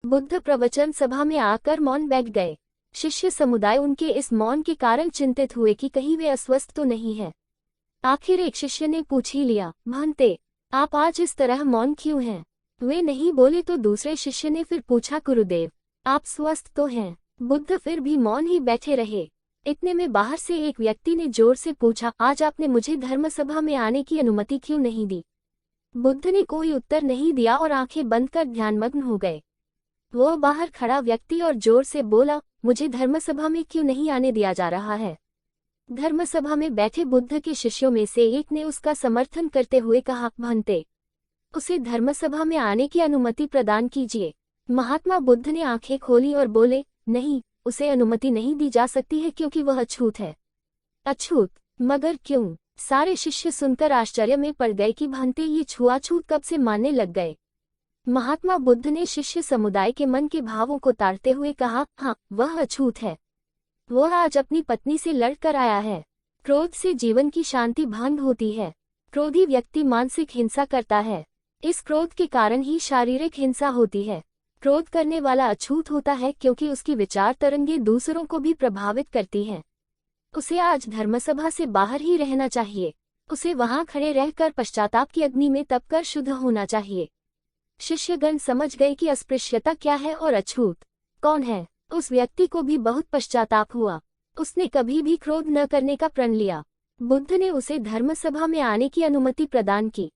बुद्ध प्रवचन सभा में आकर मौन बैठ गए। शिष्य समुदाय उनके इस मौन के कारण चिंतित हुए कि कहीं वे अस्वस्थ तो नहीं है। आखिर एक शिष्य ने पूछ ही लिया, महंते, आप आज इस तरह मौन क्यों हैं? वे नहीं बोले तो दूसरे शिष्य ने फिर पूछा, गुरुदेव, आप स्वस्थ तो हैं? बुद्ध फिर भी मौन ही बैठे रहे। इतने में बाहर से एक व्यक्ति ने जोर से पूछा, आज आपने मुझे धर्मसभा में आने की अनुमति क्यों नहीं दी? बुद्ध ने कोई उत्तर नहीं दिया और आंखें बंद कर ध्यानमग्न हो गए। वो बाहर खड़ा व्यक्ति और जोर से बोला, मुझे धर्मसभा में क्यों नहीं आने दिया जा रहा है? धर्मसभा में बैठे बुद्ध के शिष्यों में से एक ने उसका समर्थन करते हुए कहा, महंते, उसे धर्मसभा में आने की अनुमति प्रदान कीजिए। महात्मा बुद्ध ने आंखें खोली और बोले, नहीं, उसे अनुमति नहीं दी जा सकती है क्योंकि वह अछूत है। अछूत? मगर क्यों? सारे शिष्य सुनकर आश्चर्य में पड़ गए कि महंते ये छुआछूत कब से मानने लग गए। महात्मा बुद्ध ने शिष्य समुदाय के मन के भावों को ताड़ते हुए कहा, हाँ, वह अछूत है। वह आज अपनी पत्नी से लड़कर आया है। क्रोध से जीवन की शांति भंग होती है। क्रोधी व्यक्ति मानसिक हिंसा करता है। इस क्रोध के कारण ही शारीरिक हिंसा होती है। क्रोध करने वाला अछूत होता है क्योंकि उसकी विचार तरंगे दूसरों को भी प्रभावित करती हैं। उसे आज धर्मसभा से बाहर ही रहना चाहिए। उसे वहां खड़े रहकर पश्चाताप की अग्नि में तपकर शुद्ध होना चाहिए। शिष्यगण समझ गए कि अस्पृश्यता क्या है और अछूत कौन है। उस व्यक्ति को भी बहुत पश्चाताप हुआ। उसने कभी भी क्रोध न करने का प्रण लिया। बुद्ध ने उसे धर्मसभा में आने की अनुमति प्रदान की।